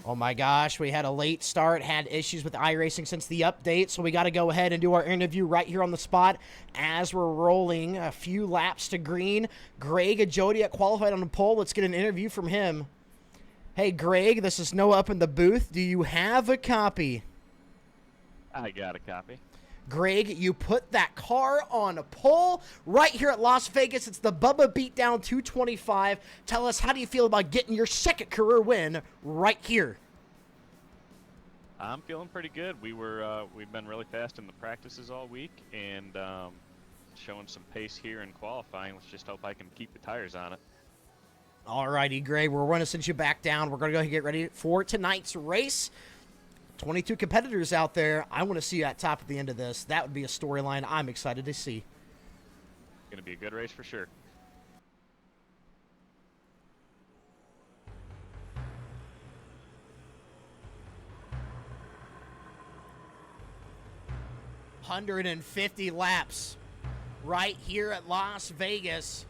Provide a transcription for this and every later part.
Oh my gosh, we had a late start, had issues with iRacing since the update, so we got to go ahead and do our interview right here on the spot as we're rolling a few laps to green. Greg Jodiet qualified on the pole. Let's get an interview from him. Hey Greg, this is Noah up in the booth. Do you have a copy? I got a copy. Greg, you put that car on a pole right here at Las Vegas. It's the BUBBA Beatdown 225. Tell us, how do you feel about getting your second career win right here? I'm feeling pretty good. We've been really fast in the practices all week and showing some pace here in qualifying. Let's just hope I can keep the tires on it. Alrighty, Greg, we're going to send you back down. We're going to go ahead and get ready for tonight's race. 22 competitors out there. I want to see you at top at the end of this. That would be a storyline I'm excited to see. Going to be a good race for sure. $150 laps right here at Las Vegas.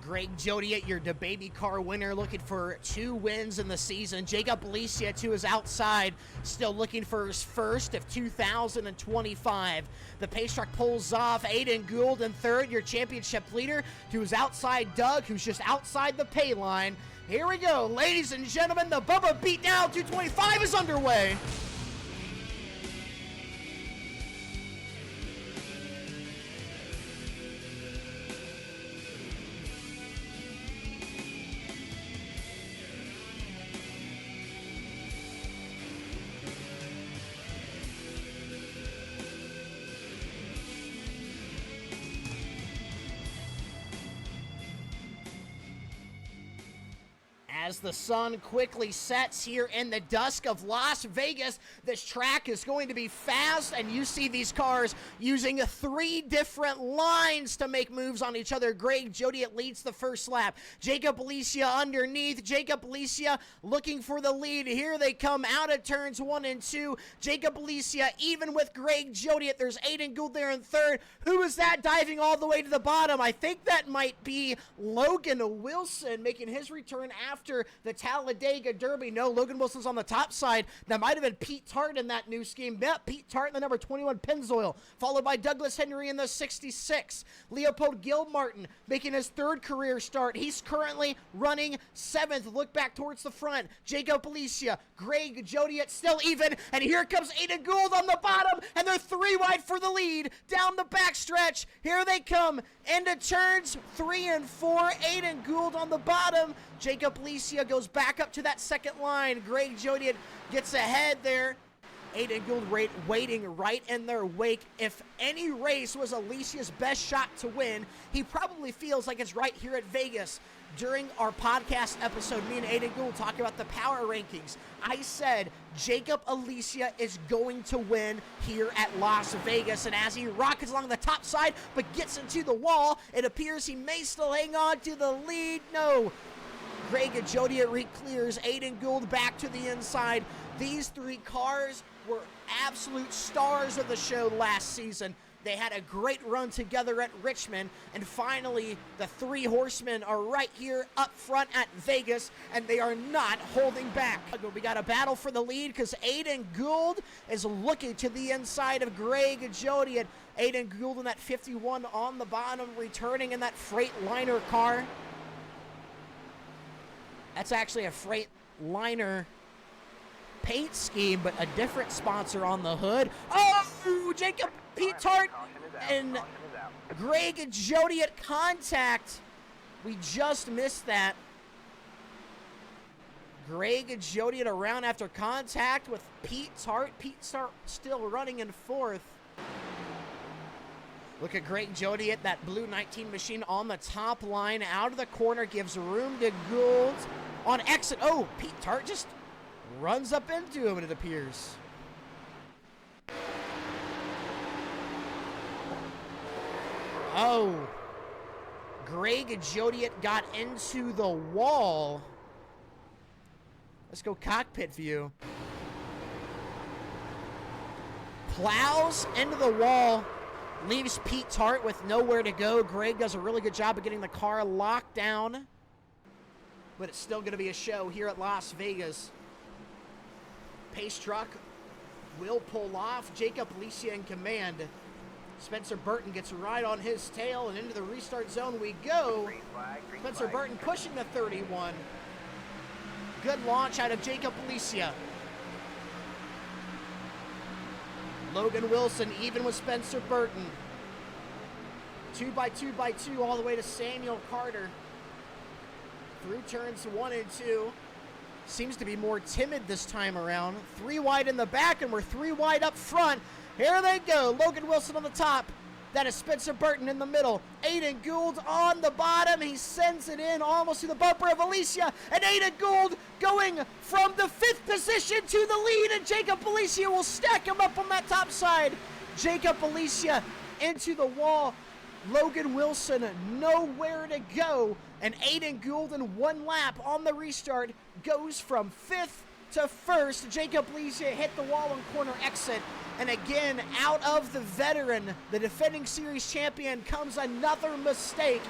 Greg Jodiet, your DeBaby car winner, looking for 2 wins in the season. Jacob Alicia to his outside, still looking for his first of 2025. The pace truck pulls off. Aiden Gould in third, your championship leader, to his outside Doug, who's just outside the pay line. Here we go, ladies and gentlemen, the BUBBA Beatdown 225 is underway. As the sun quickly sets here in the dusk of Las Vegas, this track is going to be fast, and you see these cars using 3 different lines to make moves on each other. Greg Jodiet leads the first lap. Jacob Alicia underneath. Jacob Alicia looking for the lead. Here they come out of turns 1 and 2. Jacob Alicia even with Greg Jodiet. There's Aiden Gould there in third. Who is that diving all the way to the bottom? I think that might be Logan Wilson making his return after the Talladega Derby. No, Logan Wilson's on the top side. That might have been Pete Tart in that new scheme. Yep, Pete Tart in the number 21 Pennzoil, followed by Douglas Henry in the 66. Leopold Gilmartin making his 3rd career start. He's currently running 7th. Look back towards the front. Jacob Alicia, Greg Jodiet still even, and here comes Aiden Gould on the bottom, and they're 3 wide for the lead. Down the backstretch, here they come into turns 3 and 4. Aiden Gould on the bottom. Jacob Alicia goes back up to that second line. Greg Jodiet gets ahead there. Aiden Gould waiting right in their wake. If any race was Alicia's best shot to win, he probably feels like it's right here at Vegas. During our podcast episode, me and Aiden Gould talking about the power rankings, I said Jacob Alicia is going to win here at Las Vegas. And as he rockets along the top side but gets into the wall, it appears he may still hang on to the lead. No. Greg Jodiet clears Aiden Gould back to the inside. These 3 cars were absolute stars of the show last season. They had a great run together at Richmond, and finally the 3 horsemen are right here up front at Vegas, and they are not holding back. We got a battle for the lead because Aiden Gould is looking to the inside of Greg Jodiet. Aiden Gould in that 51 on the bottom, returning in that Freightliner car. That's actually a Freightliner paint scheme, but a different sponsor on the hood. Oh, Jacob Pete Tart and Greg Jodiet contact. We just missed that. Greg Jodiet around after contact with Pete Tart. Pete Tart still running in 4th. Look at Greg Jodiet, that blue 19 machine on the top line. Out of the corner, gives room to Gould. On exit, oh, Pete Tart just runs up into him, it appears. Oh, Greg Jodiet got into the wall. Let's go cockpit view. Plows into the wall. Leaves Pete Tart with nowhere to go. Greg does a really good job of getting the car locked down. But it's still going to be a show here at Las Vegas. Pace truck will pull off. Jacob Alicia in command. Spencer Burton gets right on his tail, and into the restart zone we go. Spencer Burton pushing the 31. Good launch out of Jacob Alicia. Logan Wilson even with Spencer Burton. 2x2x2 all the way to Samuel Carter. Through turns 1 and 2. Seems to be more timid this time around. 3 wide in the back, and we're 3 wide up front. Here they go. Logan Wilson on the top. That is Spencer Burton in the middle. Aiden Gould on the bottom. He sends it in almost to the bumper of Alicia. And Aiden Gould going from the 5th position to the lead. And Jacob Alicia will stack him up on that top side. Jacob Alicia into the wall. Logan Wilson nowhere to go. And Aiden Gould in 1 lap on the restart goes from 5th to 1st. Jacob Alicia hit the wall on corner exit. And again, out of the veteran, the defending series champion, comes another mistake.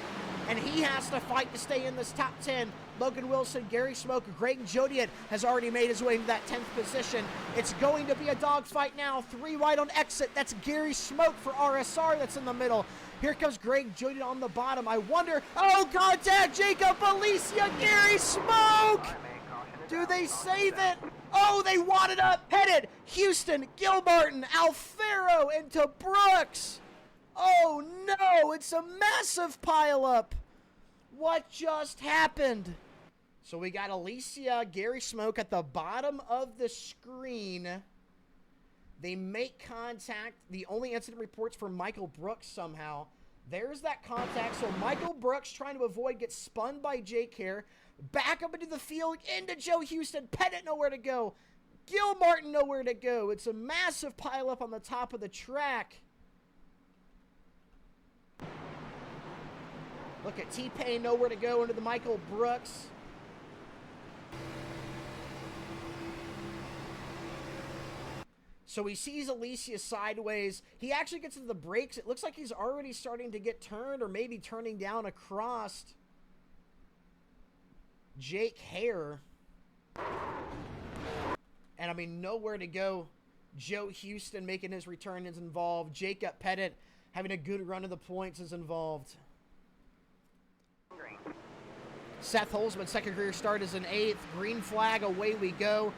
And he has to fight to stay in this top 10. Logan Wilson, Gary Smoke, Greg Jodiet has already made his way to that 10th position. It's going to be a dogfight now. 3 wide on exit. That's Gary Smoke for RSR that's in the middle. Here comes Greg Jodiet on the bottom. I wonder, oh, contact, Jacob Alicia, Gary Smoke! Do they save it? Oh, they wad it up. Headed Houston, Gilmartin, Alfaro into Brooks. Oh no, it's a massive pileup. What just happened? So we got Alicia, Gary Smoke at the bottom of the screen. They make contact. The only incident reports for Michael Brooks somehow. There's that contact. So Michael Brooks trying to avoid gets spun by Jake Hare. Back up into the field, into Joe Houston. Pettit nowhere to go. Gilmartin nowhere to go. It's a massive pileup on the top of the track. Look at T-Pain nowhere to go into the Michael Brooks. So he sees Alicia sideways. He actually gets into the brakes. It looks like he's already starting to get turned or maybe turning down across Jake Hare. And I mean, nowhere to go. Joe Houston making his return is involved. Jacob Pettit having a good run of the points is involved. Seth Holzman, second career start is an 8th. Green flag, away we go.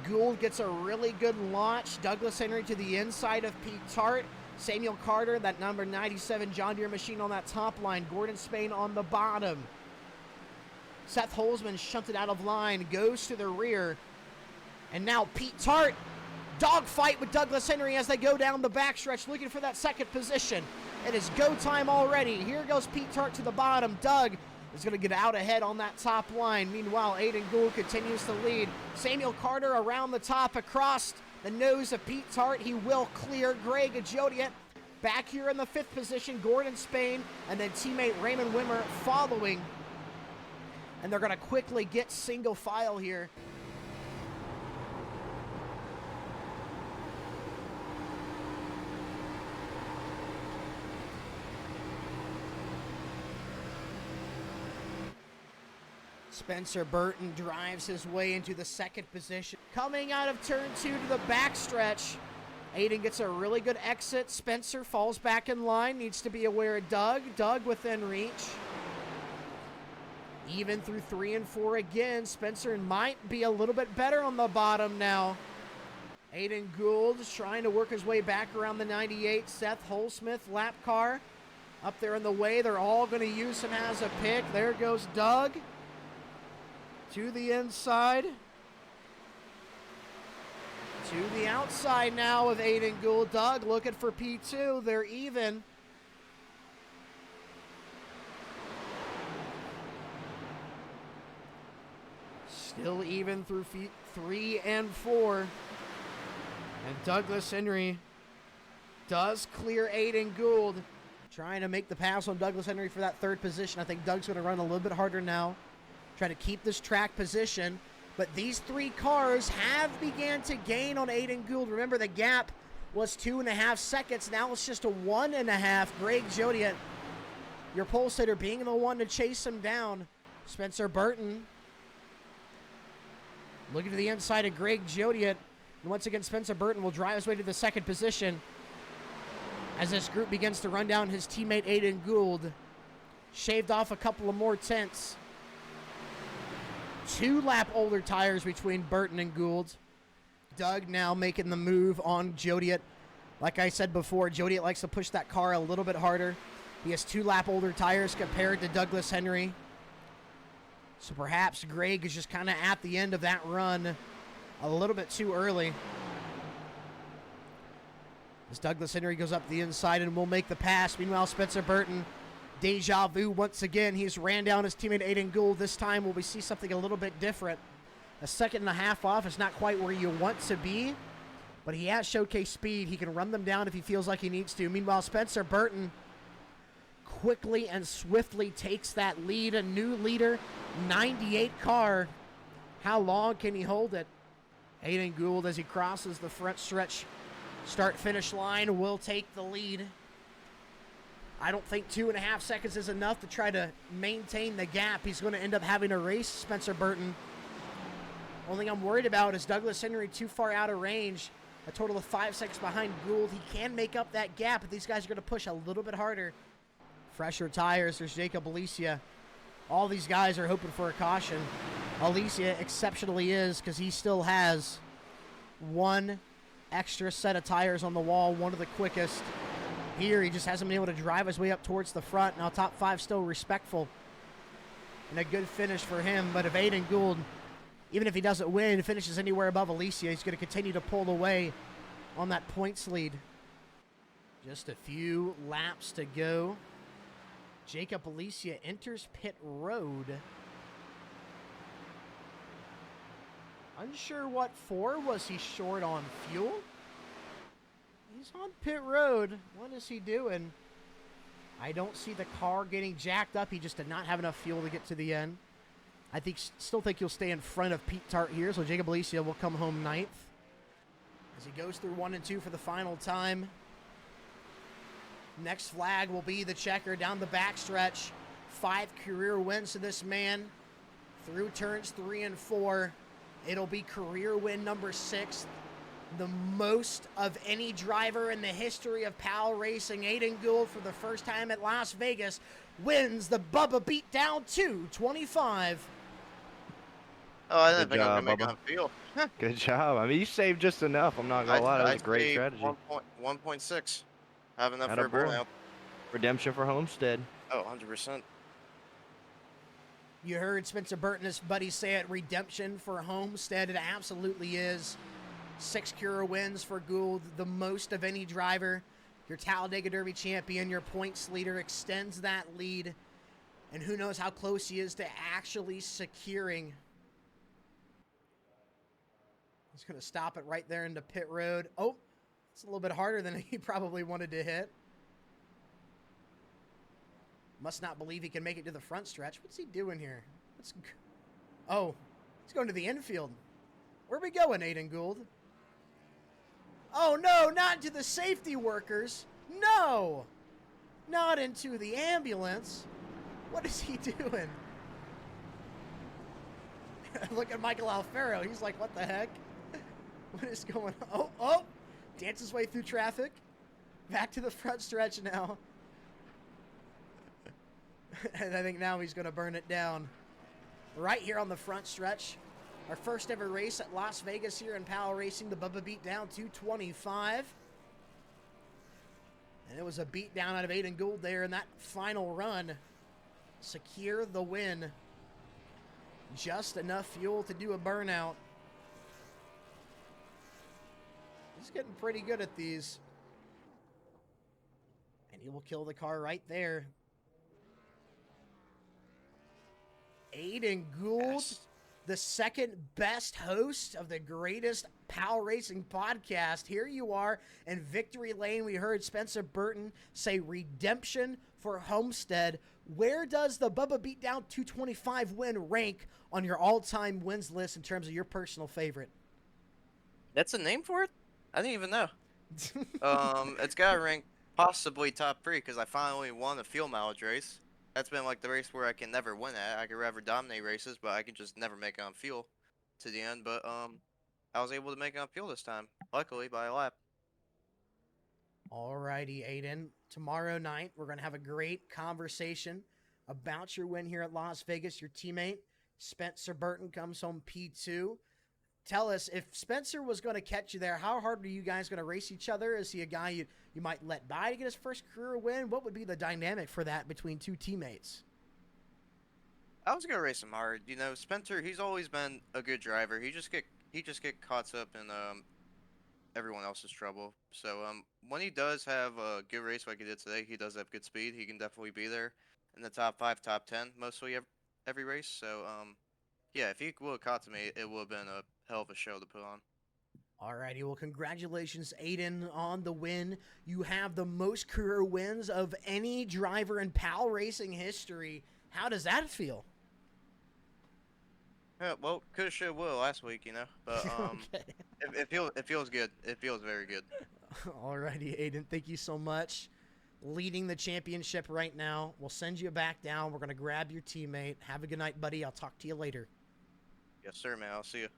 Gould gets a really good launch. Douglas Henry to the inside of Pete Tart. Samuel Carter, that number 97 John Deere machine on that top line. Gordon Spain on the bottom. Seth Holzman shunted out of line, goes to the rear. And now Pete Tart, dogfight with Douglas Henry as they go down the backstretch looking for that second position. It is go time already. Here goes Pete Tart to the bottom. Doug is going to get out ahead on that top line. Meanwhile, Aiden Gould continues to lead. Samuel Carter around the top across the nose of Pete Tart. He will clear Greg Jodiet. Back here in the 5th position, Gordon Spain, and then teammate Raymond Wimmer following. And they're going to quickly get single file here. Spencer Burton drives his way into the 2nd position. Coming out of turn 2 to the backstretch. Aiden gets a really good exit. Spencer falls back in line. Needs to be aware of Doug. Doug within reach. Even through 3 and 4 again. Spencer might be a little bit better on the bottom now. Aiden Gould is trying to work his way back around the 98. Seth Holsmith, lap car, up there in the way. They're all going to use him as a pick. There goes Doug. To the inside. To the outside now with Aiden Gould. Doug looking for P2. They're even. Still even through 3 and 4. And Douglas Henry does clear Aiden Gould. Trying to make the pass on Douglas Henry for that 3rd position. I think Doug's going to run a little bit harder now. Try to keep this track position. But these 3 cars have began to gain on Aiden Gould. Remember, the gap was 2.5 seconds. Now it's just a 1.5. Greg Jodiet, your pole sitter, being the one to chase him down. Spencer Burton looking to the inside of Greg Jodiet. And once again, Spencer Burton will drive his way to the second position as this group begins to run down his teammate Aiden Gould. Shaved off a couple of more tenths. 2 lap older tires between Burton and Gould. Doug now making the move on Jodiet. Like I said before, Jodiet likes to push that car a little bit harder. He has 2 lap older tires compared to Douglas Henry. So perhaps Greg is just kind of at the end of that run a little bit too early. As Douglas Henry goes up the inside and will make the pass. Meanwhile, Spencer Burton, deja vu once again. He's ran down his teammate Aiden Gould. This time will we see something a little bit different. A second and a half off is not quite where you want to be, but he has showcase speed. He can run them down if he feels like he needs to. Meanwhile, Spencer Burton quickly and swiftly takes that lead. A new leader, 98 car. How long can he hold it? Aiden Gould, as he crosses the front stretch start-finish line, will take the lead. I don't think 2.5 seconds is enough to try to maintain the gap. He's going to end up having to race Spencer Burton. Only thing I'm worried about is Douglas Henry too far out of range. A total of 5 seconds behind Gould. He can make up that gap, but these guys are going to push a little bit harder. Fresher tires. There's Jacob Alicia. All these guys are hoping for a caution. Alicia exceptionally is, because he still has 1 extra set of tires on the wall, one of the quickest. Here, he just hasn't been able to drive his way up towards the front. Now, top 5 still respectful. And a good finish for him. But if Aiden Gould, even if he doesn't win, finishes anywhere above Alicia, he's going to continue to pull away on that points lead. Just a few laps to go. Jacob Alicia enters pit road. Unsure what for. Was he short on fuel? He's on pit road. What is he doing? I don't see the car getting jacked up. He just did not have enough fuel to get to the end. Still think he'll stay in front of Pete Tart here, so Jacob Alicia will come home 9th. As he goes through 1 and 2 for the final time. Next flag will be the checker down the backstretch. 5 career wins to this man through turns 3 and 4. It'll be career win number 6. The most of any driver in the history of PALracing. Aiden Gould, for the first time at Las Vegas, wins the BUBBA Beatdown 225. Oh, I didn't think I was going to make it feel. Good job. I mean, you saved just enough. I'm not going to lie. That was a great strategy. 1.6. Have enough for a Attaboy. burnout. Redemption for Homestead. Oh, 100%. You heard Spencer Burton, his buddy, say it. Redemption for Homestead. It absolutely is. 6 career wins for Gould, the most of any driver. Your Talladega Derby champion, your points leader, extends that lead. And who knows how close he is to actually securing. He's going to stop it right there into pit road. Oh, it's a little bit harder than he probably wanted to hit. Must not believe he can make it to the front stretch. What's he doing here? Oh, he's going to the infield. Where are we going, Aiden Gould? Oh, no, not into the safety workers. No, not into the ambulance. What is he doing? Look at Michael Alfaro. He's like, what the heck? What is going on? Oh, dances his way through traffic. Back to the front stretch now. And I think now he's going to burn it down. Right here on the front stretch. Our first ever race at Las Vegas here in PALracing, the BUBBA Beatdown 225. And it was a beatdown out of Aiden Gould there in that final run. Secure the win. Just enough fuel to do a burnout. He's getting pretty good at these. And he will kill the car right there. Aiden Gould. Yes. The second best host of the greatest PALracing podcast. Here you are in victory lane. We heard Spencer Burton say redemption for Homestead. Where does the BUBBA Beatdown 225 win rank on your all-time wins list in terms of your personal favorite? That's a name for it? I didn't even know. It's got to rank possibly top 3 because I finally won a fuel mileage race. That's been like the race where I can never win at. I can rather dominate races, but I can just never make it on fuel to the end. But I was able to make it on fuel this time, luckily by a lap. Alrighty, Aiden. Tomorrow night, we're going to have a great conversation about your win here at Las Vegas. Your teammate, Spencer Burton, comes home P2. Tell us, if Spencer was going to catch you there, how hard are you guys going to race each other? Is he a guy you might let by to get his first career win? What would be the dynamic for that between two teammates? I was gonna race him hard. You know, Spencer, he's always been a good driver. He just get caught up in everyone else's trouble. So when he does have a good race like he did today, he does have good speed. He can definitely be there in the top 5, top 10 mostly every race. So yeah, if he would have caught to me, it would have been a hell of a show to put on. Alrighty, well, congratulations, Aiden, on the win. You have the most career wins of any driver in PALracing history. How does that feel? Yeah, well, coulda, shoulda, woulda last week, you know. But Okay. it feels good. It feels very good. Alrighty, Aiden, thank you so much. Leading the championship right now. We'll send you back down. We're going to grab your teammate. Have a good night, buddy. I'll talk to you later. Yes, sir, man. I'll see you.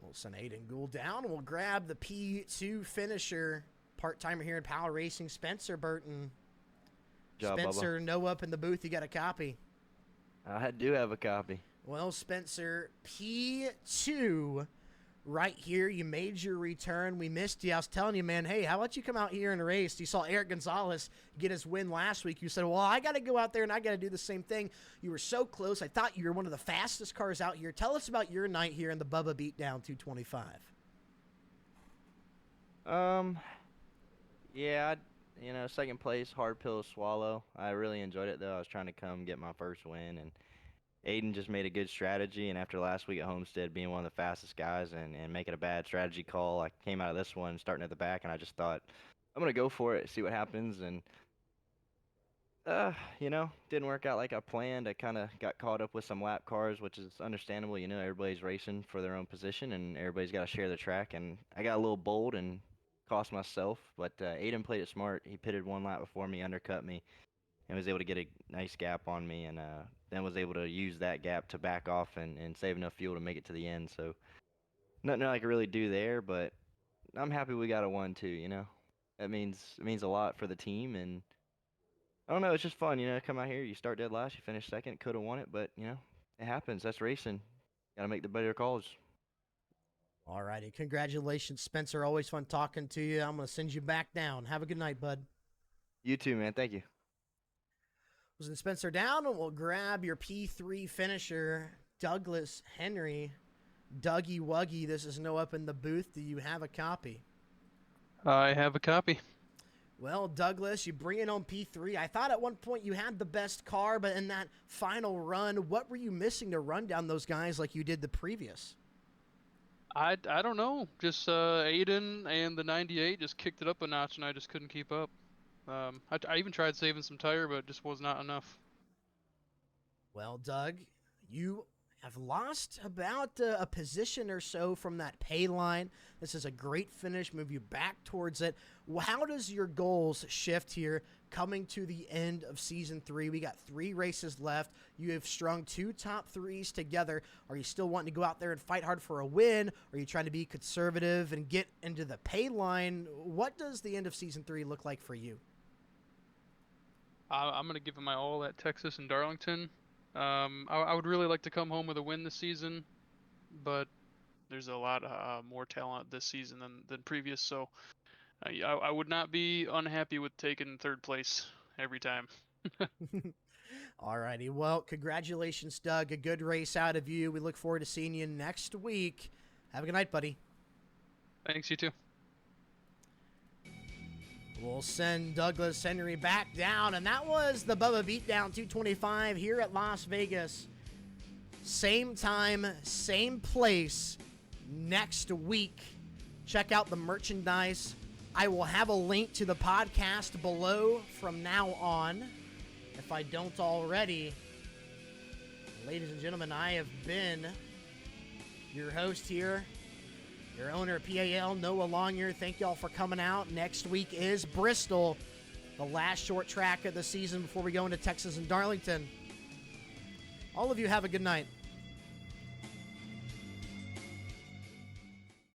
We'll send Aiden Gould down, and we'll grab the P2 finisher, part-timer here in PALracing, Spencer Burton. Good job, Spencer, no up in the booth. You got a copy. I do have a copy. Well, Spencer, P2 right here. You made your return. We missed you. I was telling you, man, hey, how about you come out here and race? You saw Eric Gonzalez get his win last week. You said, well, I got to go out there and I got to do the same thing. You were so close. I thought you were one of the fastest cars out here. Tell us about your night here in the BUBBA Beatdown 225. Yeah, you know, second place, hard pill to swallow. I really enjoyed it, though. I was trying to come get my first win, and Aiden just made a good strategy, and after last week at Homestead being one of the fastest guys and making a bad strategy call, I came out of this one starting at the back, and I just thought, I'm going to go for it, see what happens, and, you know, didn't work out like I planned. I kind of got caught up with some lap cars, which is understandable. You know, everybody's racing for their own position, and everybody's got to share the track, and I got a little bold and cost myself, but Aiden played it smart. He pitted one lap before me, undercut me, and was able to get a nice gap on me, and then was able to use that gap to back off and save enough fuel to make it to the end. So nothing I could really do there, but I'm happy we got a 1-2, you know. It means a lot for the team, and I don't know, it's just fun, you know, come out here, you start dead last, you finish second, could have won it, but, you know, it happens. That's racing. Got to make the better calls. All righty. Congratulations, Spencer. Always fun talking to you. I'm going to send you back down. Have a good night, bud. You too, man. Thank you. We'll send Spencer down, and we'll grab your P3 finisher, Douglas Henry. Dougie Wuggy, this is no up in the booth. Do you have a copy? I have a copy. Well, Douglas, you bring it on P3. I thought at one point you had the best car, but in that final run, what were you missing to run down those guys like you did the previous? I don't know. Just Aiden and the 98 just kicked it up a notch, and I just couldn't keep up. I even tried saving some tire, but it just was not enough. Well, Doug, you have lost about a position or so from that pay line. This is a great finish, move you back towards it. How does your goals shift here coming to the end of Season 3? We got 3 races left. You have strung 2 top 3s together. Are you still wanting to go out there and fight hard for a win? Or are you trying to be conservative and get into the pay line? What does the end of Season 3 look like for you? I'm going to give it my all at Texas and Darlington. I would really like to come home with a win this season, but there's a lot more talent this season than previous, so I would not be unhappy with taking 3rd place every time. Alrighty, well, congratulations, Doug. A good race out of you. We look forward to seeing you next week. Have a good night, buddy. Thanks, you too. We'll send Douglas Henry back down, and that was the BUBBA Beatdown 225 here at Las Vegas. Same time, same place next week. Check out the merchandise. I will have a link to the podcast below from now on, if I don't already. Ladies and gentlemen, I have been your host here, your owner of PAL, Noah Longyear. Thank y'all for coming out. Next week is Bristol, the last short track of the season before we go into Texas and Darlington. All of you have a good night.